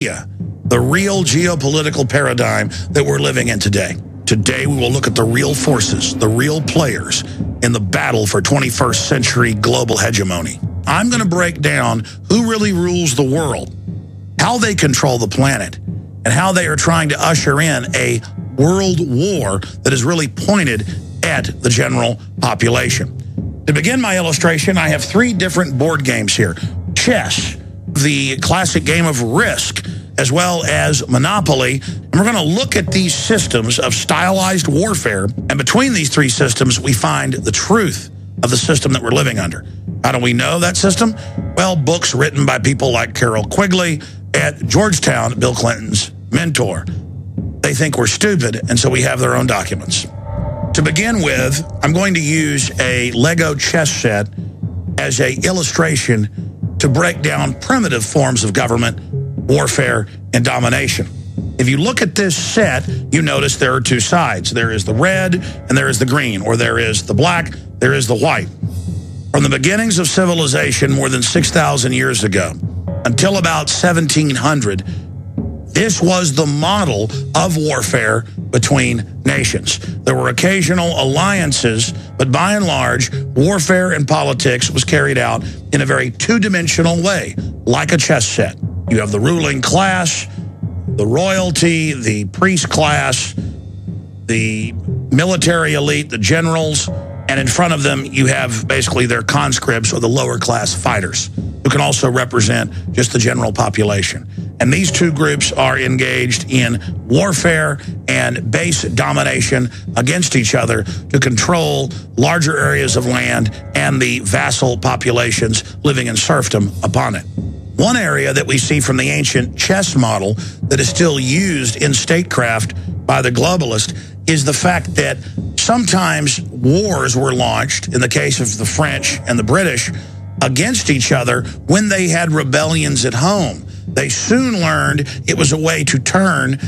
the real geopolitical paradigm that we're living in today. Today, we will look at the real forces, the real players in the battle for 21st century global hegemony. I'm going to break down who really rules the world, how they control the planet, and how they are trying to usher in a world war that is really pointed at the general population. To begin my illustration, I have 3 different board games here. Chess, the classic game of Risk, as well as Monopoly. And we're going to look at these systems of stylized warfare. And between these 3 systems, we find the truth of the system that we're living under. How do we know that system? Well, books written by people like Carol Quigley at Georgetown, Bill Clinton's mentor. They think we're stupid, and so we have their own documents. To begin with, I'm going to use a Lego chess set as an illustration to break down primitive forms of government, warfare, and domination. If you look at this set, you notice there are 2 sides. There is the red and there is the green, or there is the black, there is the white. From the beginnings of civilization more than 6,000 years ago until about 1700, this was the model of warfare between nations. There were occasional alliances, but by and large, warfare and politics was carried out in a very 2-dimensional way, like a chess set. You have the ruling class, the royalty, the priest class, the military elite, the generals, and in front of them you have basically their conscripts, or the lower class fighters, who can also represent just the general population. And these 2 groups are engaged in warfare and base domination against each other to control larger areas of land and the vassal populations living in serfdom upon it. One area that we see from the ancient chess model that is still used in statecraft by the globalist is the fact that sometimes wars were launched, in the case of the French and the British, against each other when they had rebellions at home. They soon learned it was a way to turn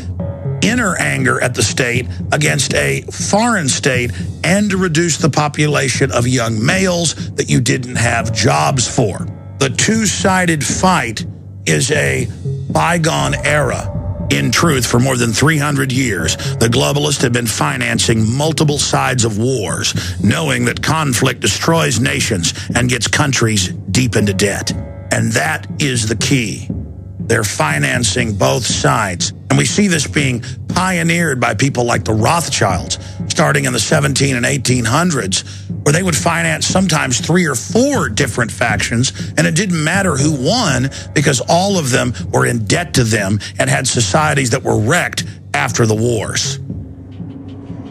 inner anger at the state against a foreign state and to reduce the population of young males that you didn't have jobs for. The 2-sided fight is a bygone era. In truth, for more than 300 years, the globalists have been financing multiple sides of wars, knowing that conflict destroys nations and gets countries deep into debt. And that is the key. They're financing both sides. And we see this being pioneered by people like the Rothschilds, starting in the 1700s and 1800s, where they would finance sometimes 3 or 4 different factions, and it didn't matter who won because all of them were in debt to them and had societies that were wrecked after the wars.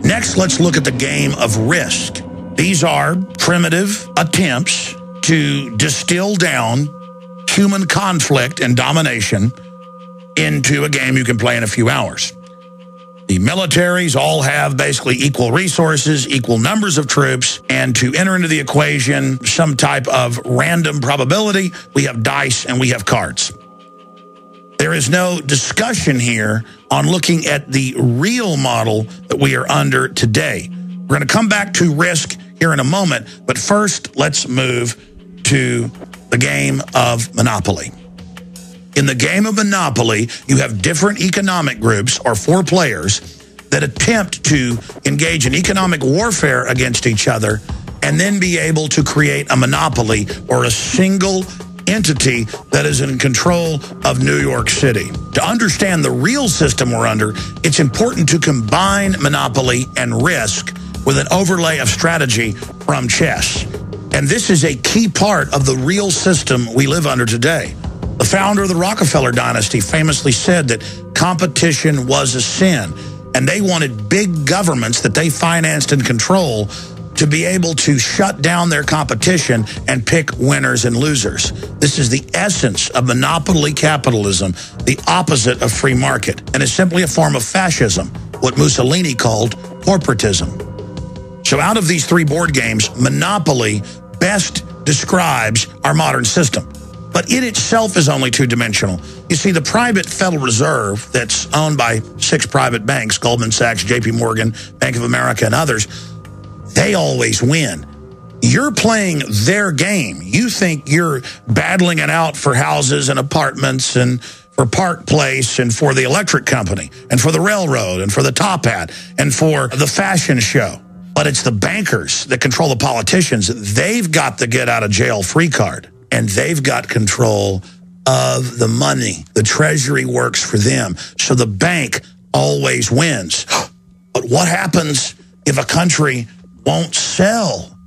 Next, let's look at the game of Risk. These are primitive attempts to distill down human conflict and domination into a game you can play in a few hours. The militaries all have basically equal resources, equal numbers of troops, and to enter into the equation some type of random probability, we have dice and we have cards. There is no discussion here on looking at the real model that we are under today. We're going to come back to Risk here in a moment, but first let's move to the game of Monopoly. In the game of Monopoly, you have different economic groups, or 4 players, that attempt to engage in economic warfare against each other and then be able to create a monopoly, or a single entity that is in control of New York City. To understand the real system we're under, it's important to combine Monopoly and Risk with an overlay of strategy from chess. And this is a key part of the real system we live under today. The founder of the Rockefeller dynasty famously said that competition was a sin, and they wanted big governments that they financed and control to be able to shut down their competition and pick winners and losers. This is the essence of monopoly capitalism, the opposite of free market, and is simply a form of fascism, what Mussolini called corporatism. So out of these 3 board games, Monopoly best describes our modern system. But it itself is only 2-dimensional. You see, the private Federal Reserve that's owned by 6 private banks, Goldman Sachs, JP Morgan, Bank of America, and others, they always win. You're playing their game. You think you're battling it out for houses and apartments and for Park Place and for the electric company and for the railroad and for the Top Hat and for the fashion show. But it's the bankers that control the politicians. They've got the get-out-of-jail-free card, and they've got control of the money. The Treasury works for them. So the bank always wins. But what happens if a country won't sell?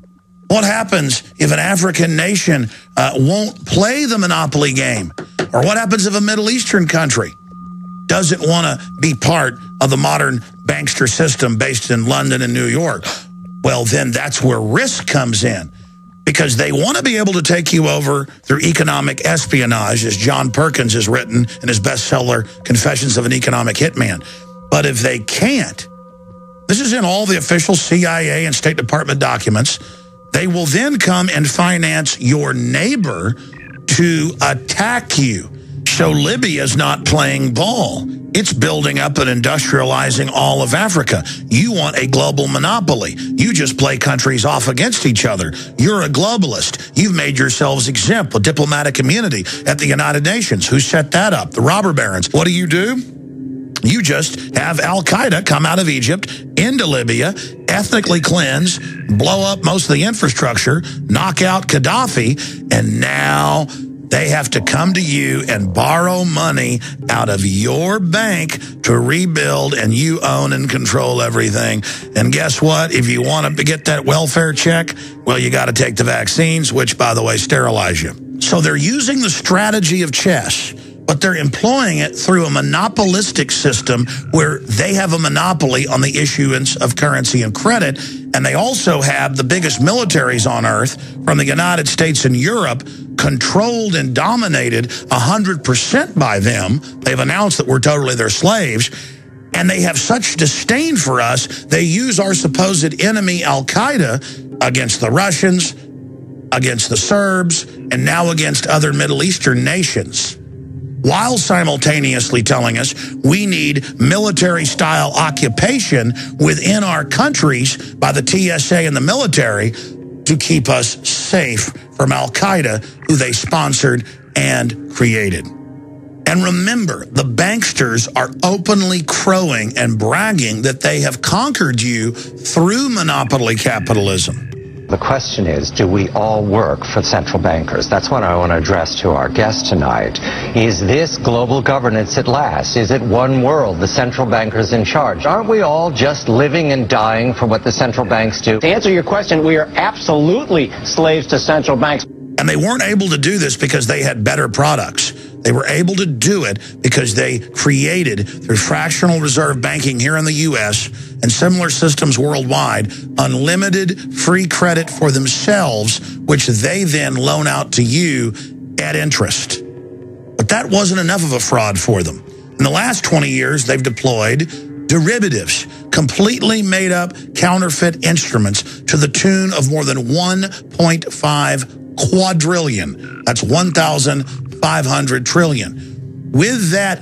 What happens if an African nation won't play the monopoly game? Or what happens if a Middle Eastern country doesn't want to be part of the modern bankster system based in London and New York? Well, then that's where risk comes in, because they want to be able to take you over through economic espionage, as John Perkins has written in his bestseller, Confessions of an Economic Hitman. But if they can't, this is in all the official CIA and State Department documents, they will then come and finance your neighbor to attack you. So Libya's not playing ball. It's building up and industrializing all of Africa. You want a global monopoly. You just play countries off against each other. You're a globalist. You've made yourselves exempt with diplomatic immunity at the United Nations. Who set that up? The robber barons. What do? You just have Al-Qaeda come out of Egypt into Libya, ethnically cleanse, blow up most of the infrastructure, knock out Gaddafi, and now they have to come to you and borrow money out of your bank to rebuild, and you own and control everything. And guess what? If you want to get that welfare check, well, you got to take the vaccines, which, by the way, sterilize you. So they're using the strategy of chess, but they're employing it through a monopolistic system where they have a monopoly on the issuance of currency and credit, and they also have the biggest militaries on earth from the United States and Europe, controlled and dominated 100% by them. They've announced that we're totally their slaves, and they have such disdain for us, they use our supposed enemy Al-Qaeda against the Russians, against the Serbs, and now against other Middle Eastern nations, while simultaneously telling us we need military-style occupation within our countries by the TSA and the military to keep us safe from Al-Qaeda, who they sponsored and created. And remember, the banksters are openly crowing and bragging that they have conquered you through monopoly capitalism. The question is, do we all work for central bankers? That's what I want to address to our guest tonight. Is this global governance at last? Is it one world, the central bankers in charge? Aren't we all just living and dying for what the central banks do? To answer your question, we are absolutely slaves to central banks. And they weren't able to do this because they had better products. They were able to do it because they created, through fractional reserve banking here in the U.S. and similar systems worldwide, unlimited free credit for themselves, which they then loan out to you at interest. But that wasn't enough of a fraud for them. In the last 20 years, they've deployed derivatives, completely made up counterfeit instruments to the tune of more than 1.5 quadrillion. That's 1,500 trillion. With that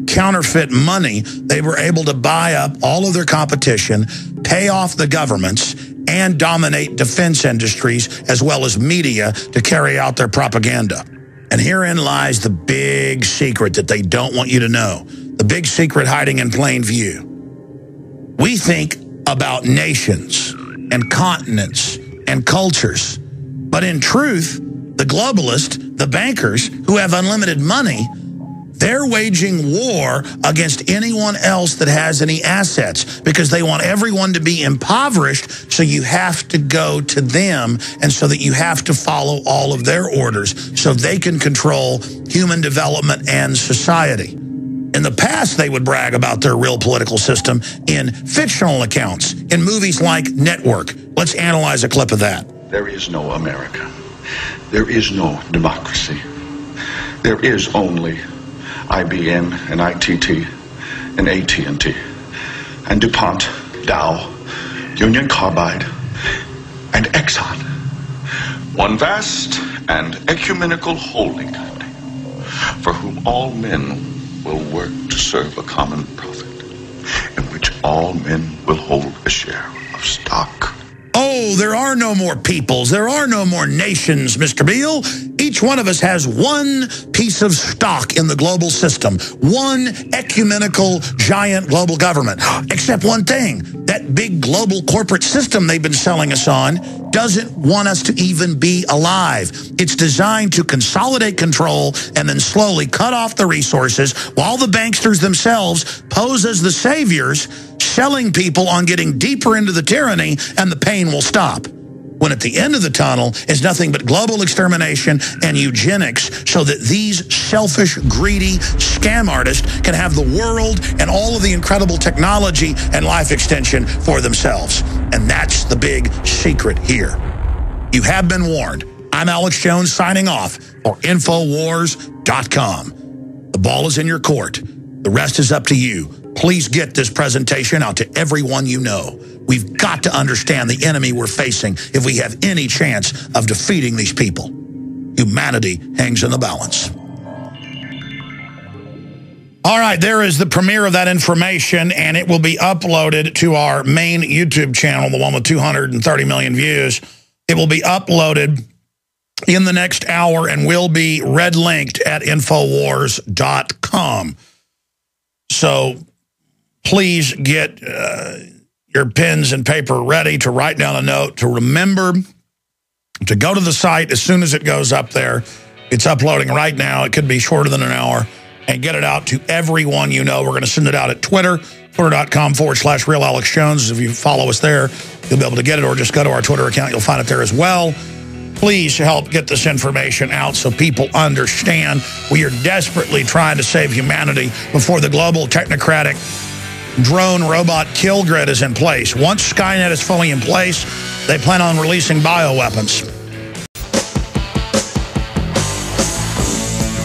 counterfeit money, they were able to buy up all of their competition, pay off the governments, and dominate defense industries as well as media to carry out their propaganda. And herein lies the big secret that they don't want you to know. The big secret hiding in plain view. We think about nations and continents and cultures. But in truth, the globalists, the bankers who have unlimited money, they're waging war against anyone else that has any assets because they want everyone to be impoverished, so you have to go to them and so that you have to follow all of their orders so they can control human development and society. In the past, they would brag about their real political system in fictional accounts, in movies like Network. Let's analyze a clip of that. There is no America. There is no democracy. There is only IBM and ITT and AT&T and DuPont, Dow, Union Carbide, and Exxon. One vast and ecumenical holding company for whom all men will work to serve a common profit, in which all men will hold a share of stock. Oh, there are no more peoples. There are no more nations, Mr. Beale. Each one of us has one piece of stock in the global system, one ecumenical giant global government. Except one thing, that big global corporate system they've been selling us on doesn't want us to even be alive. It's designed to consolidate control and then slowly cut off the resources while the banksters themselves pose as the saviors, selling people on getting deeper into the tyranny, and the pain will stop. When at the end of the tunnel is nothing but global extermination and eugenics so that these selfish, greedy scam artists can have the world and all of the incredible technology and life extension for themselves. And that's the big secret here. You have been warned. I'm Alex Jones signing off for Infowars.com. The ball is in your court. The rest is up to you. Please get this presentation out to everyone you know. We've got to understand the enemy we're facing if we have any chance of defeating these people. Humanity hangs in the balance. All right, there is the premiere of that information, and it will be uploaded to our main YouTube channel, the one with 230 million views. It will be uploaded in the next hour and will be red linked at Infowars.com. So please get your pens and paper ready to write down a note, to remember to go to the site as soon as it goes up there. It's uploading right now. It could be shorter than an hour. And get it out to everyone you know. We're going to send it out at Twitter, twitter.com/RealAlexJones. If you follow us there, you'll be able to get it, or just go to our Twitter account. You'll find it there as well. Please help get this information out so people understand we are desperately trying to save humanity before the global technocratic drone robot kill grid is in place. Once Skynet is fully in place, they plan on releasing bioweapons.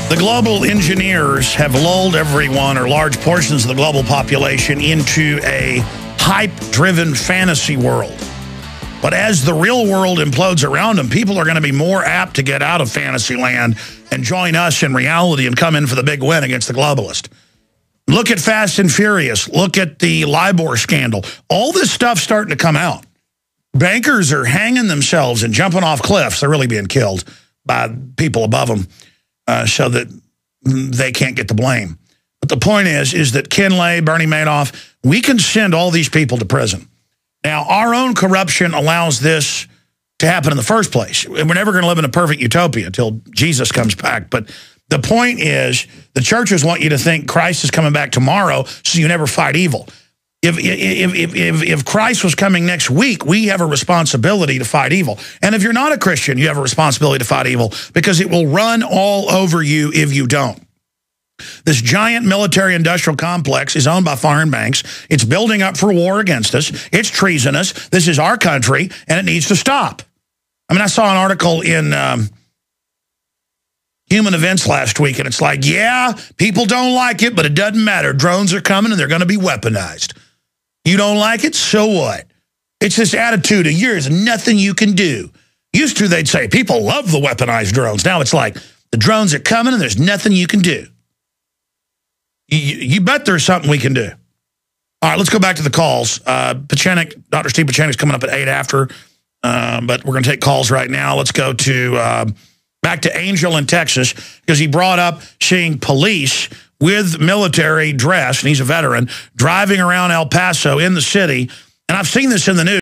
The global engineers have lulled everyone, or large portions of the global population, into a hype-driven fantasy world. But as the real world implodes around them, people are going to be more apt to get out of fantasy land and join us in reality and come in for the big win against the globalist. Look at Fast and Furious. Look at the LIBOR scandal. All this stuff's starting to come out. Bankers are hanging themselves and jumping off cliffs. They're really being killed by people above them so that they can't get the blame. But the point is that Kinley, Bernie Madoff, we can send all these people to prison. Now, our own corruption allows this to happen in the first place. We're never going to live in a perfect utopia until Jesus comes back. But the point is, the churches want you to think Christ is coming back tomorrow, so you never fight evil. If Christ was coming next week, we have a responsibility to fight evil. And if you're not a Christian, you have a responsibility to fight evil, because it will run all over you if you don't. This giant military-industrial complex is owned by foreign banks. It's building up for war against us. It's treasonous. This is our country, and it needs to stop. I mean, I saw an article in Human Events last week, and it's like, yeah, people don't like it, but it doesn't matter. Drones are coming, and they're going to be weaponized. You don't like it? So what? It's this attitude of yours, nothing you can do. Used to, they'd say, people love the weaponized drones. Now it's like, the drones are coming, and there's nothing you can do. You bet there's something we can do. All right, let's go back to the calls. Pieczenik, Dr. Steve Pieczenik is coming up at 8 after, but we're going to take calls right now. Let's go to back to Angel in Texas, because he brought up seeing police with military dress, and he's a veteran, driving around El Paso in the city. And I've seen this in the news.